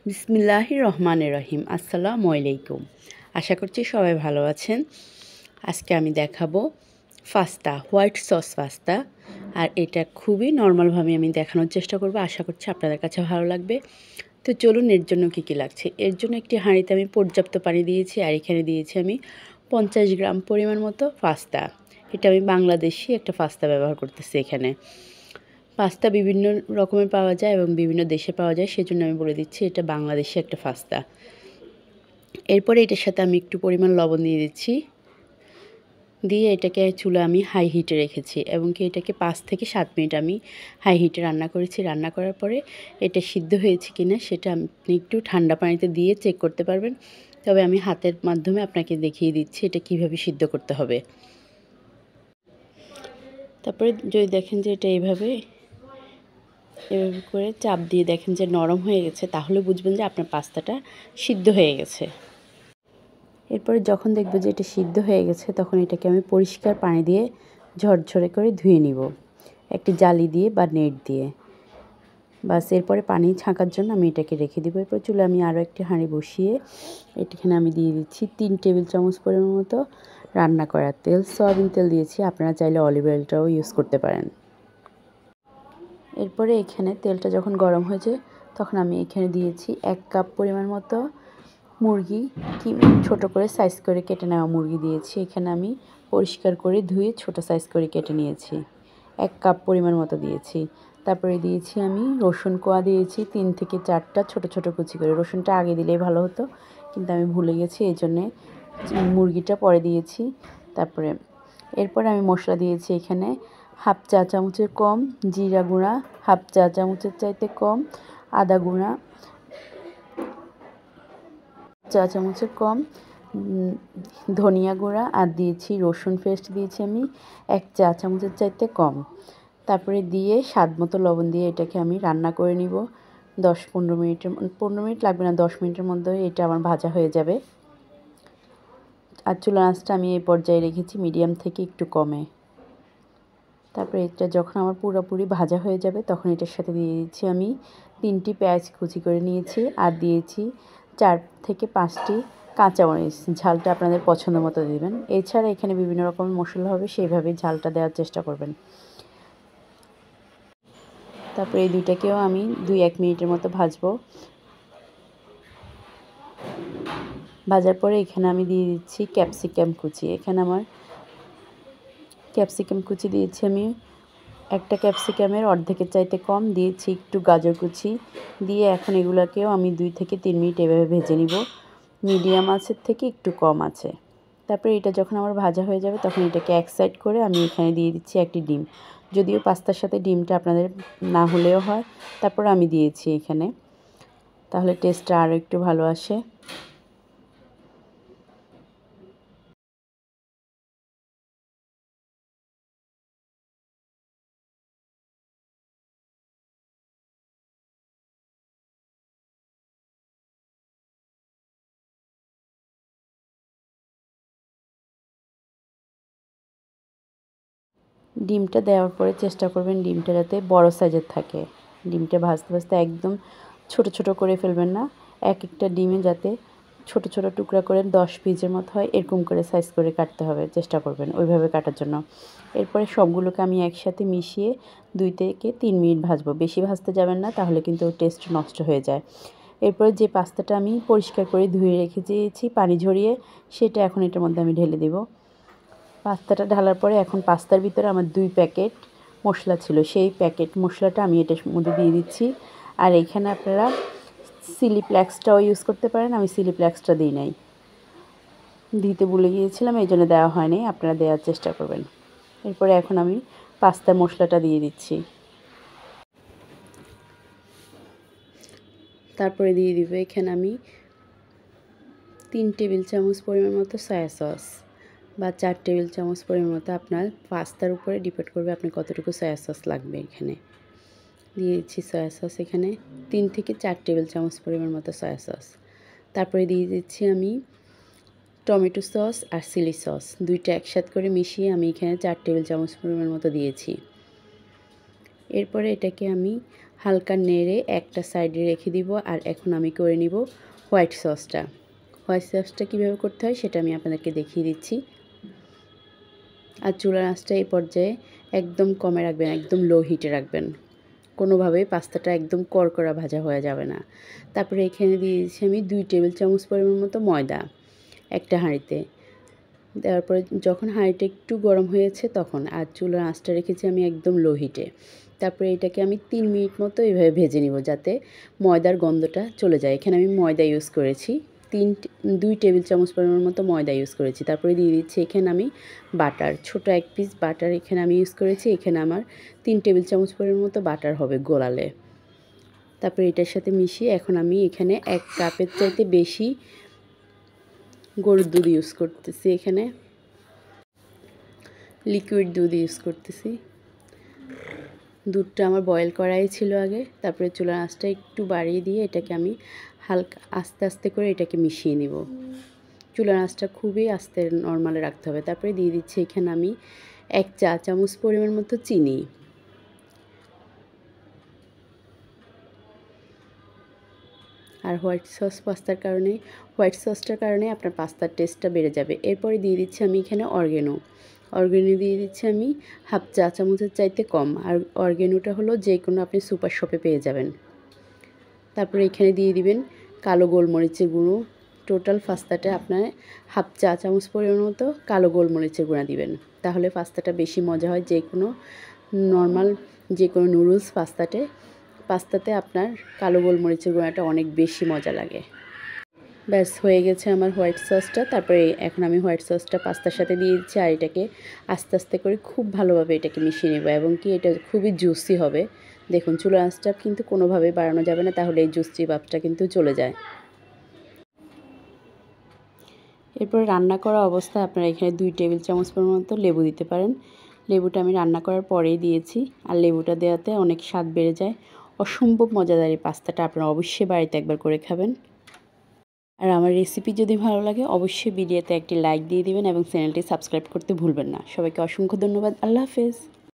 বিসমিল্লাহির রহমানির রহিম। আসসালামু আলাইকুম। আশা করছি সবাই ভালো আছেন। আজকে আমি দেখাবো পাস্তা, হোয়াইট সস পাস্তা। আর এটা খুবই নরমালভাবে আমি দেখানোর চেষ্টা করব। আশা করছি আপনাদের কাছে ভালো লাগবে। তো চলুন এর জন্য কী কী লাগছে। এর জন্য একটি হাঁড়িতে আমি পর্যাপ্ত পানি দিয়েছি, আর এখানে দিয়েছি আমি 50 গ্রাম পরিমাণ মতো পাস্তা। এটা আমি বাংলাদেশি একটা পাস্তা ব্যবহার করতেছি এখানে। পাস্তা বিভিন্ন রকমের পাওয়া যায় এবং বিভিন্ন দেশে পাওয়া যায়, সেজন্য আমি বলে দিচ্ছি এটা বাংলাদেশি একটা পাস্তা। এরপরে এটার সাথে আমি একটু পরিমাণ লবণ দিয়ে দিচ্ছি, দিয়ে এটাকে চুলা আমি হাই হিটে রেখেছি এবং কি এটাকে 5 থেকে 7 মিনিট আমি হাই হিটে রান্না করেছি। রান্না করার পরে এটা সিদ্ধ হয়েছে কিনা সেটা আপনি একটু ঠান্ডা পানিতে দিয়ে চেক করতে পারবেন। তবে আমি হাতের মাধ্যমে আপনাকে দেখিয়ে দিচ্ছি এটা কিভাবে সিদ্ধ করতে হবে। তারপরে যদি দেখেন যে এটা এভাবে করে চাপ দিয়ে দেখেন যে নরম হয়ে গেছে, তাহলে বুঝবেন যে আপনার পাস্তাটা সিদ্ধ হয়ে গেছে। এরপরে যখন দেখব যে এটা সিদ্ধ হয়ে গেছে, তখন এটাকে আমি পরিষ্কার পানি দিয়ে ঝরঝরে করে ধুয়ে নিব, একটি জালি দিয়ে বা নেট দিয়ে। বাস এরপরে পানি ছাঁকার জন্য আমি এটাকে রেখে দিব। এরপর চুলে আমি আরও একটি হাঁড়ি বসিয়ে এখানে আমি দিয়ে দিচ্ছি 3 টেবিল চামচ পরিমাণ মতো রান্না করা তেল। সয়াবিন তেল দিয়েছি, আপনারা চাইলে অলিভ অয়েলটাও ইউজ করতে পারেন। এরপরে এখানে তেলটা যখন গরম হয়েছে, তখন আমি এখানে দিয়েছি 1 কাপ পরিমাণ মতো মুরগি, কি ছোটো করে সাইজ করে কেটে নেওয়া মুরগি দিয়েছি। এখানে আমি পরিষ্কার করে ধুয়ে ছোটো সাইজ করে কেটে নিয়েছি, 1 কাপ পরিমাণ মতো দিয়েছি। তারপরে দিয়েছি আমি রসুন কোয়া দিয়েছি 3 থেকে 4টা ছোটো ছোটো কুচি করে। রসুনটা আগে দিলেই ভালো হতো, কিন্তু আমি ভুলে গেছি, এই জন্যে মুরগিটা পরে দিয়েছি। এরপরে আমি মশলা দিয়েছি এখানে 1/2 চা চামচের কম জিরা গুঁড়া, 1/2 চা চামচের চাইতে কম আদা গুঁড়া, চা চামচের কম ধনিয়া গুঁড়া, আর দিয়েছি রসুন পেস্ট দিয়েছি আমি 1 চা চামচের চাইতে কম। তারপরে দিয়ে স্বাদ মতো লবণ দিয়ে এটাকে আমি রান্না করে নিব 10-15 মিনিটের 15 মিনিট লাগবে না, 10 মিনিটের মধ্যে এটা আমার ভাজা হয়ে যাবে। আর চুলা আঁচটা আমি এই পর্যায়ে রেখেছি মিডিয়াম থেকে একটু কমে। তারপরে এটা যখন আমার পুরোপুরি ভাজা হয়ে যাবে, তখন এটার সাথে দিয়ে দিচ্ছি আমি 3টি পেঁয়াজ কুচি করে নিয়েছি, আর দিয়েছি 4 থেকে 5টি কাঁচামরিচ। ঝালটা আপনাদের পছন্দ মতো দেবেন। এছাড়া এখানে বিভিন্ন রকমের মশলা হবে, সেইভাবে ঝালটা দেওয়ার চেষ্টা করবেন। তারপরে এই দুইটাকেও আমি 2-1 মিনিটের মতো ভাজবো। ভাজার পরে এখানে আমি দিয়ে দিচ্ছি ক্যাপসিকাম কুচি। এখানে আমার ক্যাপসিকাম কুচি দিয়েছি আমি, একটা ক্যাপসিকামের অর্ধেকের চাইতে কম দিয়েছি, একটু গাজর কুচি দিয়ে এখন এগুলোকেও আমি 2 থেকে 3 মিনিট এভাবে ভেজে নিব, মিডিয়াম আঁচের থেকে একটু কম আছে। তারপরে এটা যখন আমার ভাজা হয়ে যাবে, তখন এটাকে এক সাইড করে আমি এখানে দিয়ে দিচ্ছি একটি ডিম। যদিও পাস্তার সাথে ডিমটা আপনাদের না হলেও হয়, তারপর আমি দিয়েছি এখানে, তাহলে টেস্টটা আরও একটু ভালো আসে। ডিমটা দেওয়ার পরে চেষ্টা করবেন ডিমটা যাতে বড় সাইজের থাকে। ডিমটা ভাজতে ভাজতে একদম ছোট ছোট করে ফেলবেন না, এক একটা ডিমে যাতে ছোট ছোট টুকরা করে 10 পিসের মতো হয়, এরকম করে সাইজ করে কাটতে হবে, চেষ্টা করবেন ওইভাবে কাটার জন্য। এরপরে সবগুলোকে আমি একসাথে মিশিয়ে 2 থেকে 3 মিনিট ভাজবো। বেশি ভাজতে যাবেন না, তাহলে কিন্তু টেস্ট নষ্ট হয়ে যায়। এরপরে যে পাস্তাটা আমি পরিষ্কার করে ধুয়ে রেখে দিয়েছি পানি ঝরিয়ে, সেটা এখন এটার মধ্যে আমি ঢেলে দেব। পাস্তাটা ঢালার পরে এখন পাস্তার ভিতরে আমার 2 প্যাকেট মশলা ছিল, সেই প্যাকেট মশলাটা আমি এটার মধ্যে দিয়ে দিচ্ছি। আর এখানে আপনারা চিলি ফ্লেক্সটাও ইউজ করতে পারেন, আমি চিলি ফ্লেক্সটা দিই নাই, দিতে ভুলে গিয়েছিলাম, এই জন্য দেওয়া হয়নি, আপনারা দেওয়ার চেষ্টা করবেন। এরপরে এখন আমি পাস্তার মশলাটা দিয়ে দিচ্ছি। তারপরে দিয়ে দিব এখানে আমি 3 টেবিল চামচ পরিমাণ মতো সয়া সস বা 4 টেবিল চামচ পরিমাণ মতো, আপনার পাস্তার উপরে ডিপেন্ড করবে আপনি কতটুকু সয়া সস লাগবে। এখানে দিয়ে দিচ্ছি সয়া সস, এখানে 3 থেকে 4 টেবিল চামচ পরিমাণ মতো সয়া সস। তারপরে দিয়ে দিচ্ছি আমি টমেটো সস আর চিলি সস, দুইটা একসাথে করে মিশিয়ে আমি এখানে 4 টেবিল চামচ পরিমাণ মতো দিয়েছি। এরপরে এটাকে আমি হালকা নেড়ে একটা সাইডে রেখে দিব। আর এখন আমি করে নিব হোয়াইট সসটা। হোয়াইট সসটা কীভাবে করতে হয় সেটা আমি আপনাদেরকে দেখিয়ে দিচ্ছি। আর চুলার আঁচটা এই পর্যায়ে একদম কমে রাখবেন, একদম লো হিটে রাখবেন। কোনোভাবেই পাস্তাটা একদম কড়কড়া ভাজা হয়ে যাবে না। তারপরে এখানে দিয়ে দিচ্ছি আমি 2 টেবিল চামচ পরিমাণ মতো ময়দা একটা হাঁড়িতে। দেওয়ার পরে যখন হাঁড়িটা একটু গরম হয়েছে তখন, আর চুলার আঁচটা রেখেছি আমি একদম লো হিটে। তারপরে এটাকে আমি 3 মিনিট মতো এভাবে ভেজে নিব যাতে ময়দার গন্ধটা চলে যায়। এখানে আমি ময়দা ইউজ করেছি, 2 টেবিল চামচ পরিমাণ মতো ময়দা ইউজ করেছি। তারপরে দিয়ে দিচ্ছি এখানে আমি বাটার, ছোটো 1 পিস বাটার এখানে আমি ইউজ করেছি। এখানে আমার 3 টেবিল চামচ পরিমাণ মতো বাটার হবে গোলালে। তারপরে এটার সাথে মিশিয়ে এখন আমি এখানে 1 কাপের চাইতে বেশি গরুর দুধ ইউজ করতেছি। এখানে লিকুইড দুধ ইউজ করতেছি। দুধটা আমার বয়েল করাই ছিল আগে। তারপরে চুলার আঁচটা একটু বাড়িয়ে দিয়ে এটাকে আমি হালকা আস্তে আস্তে করে এটাকে মিশিয়ে নিব। চুলার আঁচটা খুবই আস্তে নরমালে রাখতে হবে। তারপরে দিয়ে দিচ্ছি এখানে আমি 1 চা চামচ পরিমাণ মতো চিনি। আর হোয়াইট সসটার কারণে আপনার পাস্তার টেস্টটা বেড়ে যাবে। এরপরে দিয়ে দিচ্ছি আমি এখানে অর্গানো দিয়ে দিচ্ছি আমি 1/2 চা চামচের চাইতে কম। আর অর্গানোটা হলো যে কোনো আপনি সুপার শপে পেয়ে যাবেন। তারপরে এখানে দিয়ে দিবেন কালো গোলমরিচের গুঁড়ো। টোটাল পাস্তাটা আপনার 1/2 চা চামচ পরিমাণ মতো কালো গোলমরিচের গুঁড়া দিবেন, তাহলে পাস্তাটা বেশি মজা হয়। যে কোনো নুডলস পাস্তাতে আপনার কালো গোলমরিচের গুঁড়াটা অনেক বেশি মজা লাগে। ব্যাস হয়ে গেছে আমার হোয়াইট সসটা। তারপরে এখন আমি হোয়াইট সসটা পাস্তার সাথে দিয়ে দিচ্ছি। আর এটাকে আস্তে আস্তে করে খুব ভালোভাবে এটাকে মিশিয়ে নেব, এবং কি এটা খুবই জুসি হবে। দেখুন চুলার আঁচটা কিন্তু কোনোভাবে বাড়ানো যাবে না, তাহলে এই জুসি ভাবটা কিন্তু চলে যায়। এরপরে রান্না করা অবস্থায় আপনারা এখানে 2 টেবিল চামচ পরিমাণ মতো লেবু দিতে পারেন। লেবুটা আমি রান্না করার পরেই দিয়েছি। আর লেবুটা দেওয়াতে অনেক স্বাদ বেড়ে যায়। অসম্ভব মজাদার এই পাস্তাটা আপনারা অবশ্যই বাড়িতে একবার করে খাবেন। আর আমার রেসিপি যদি ভালো লাগে অবশ্যই ভিডিওতে একটি লাইক দিয়ে দিবেন এবং চ্যানেলটি সাবস্ক্রাইব করতে ভুলবেন না। সবাইকে অসংখ্য ধন্যবাদ। আল্লাহ হাফেজ।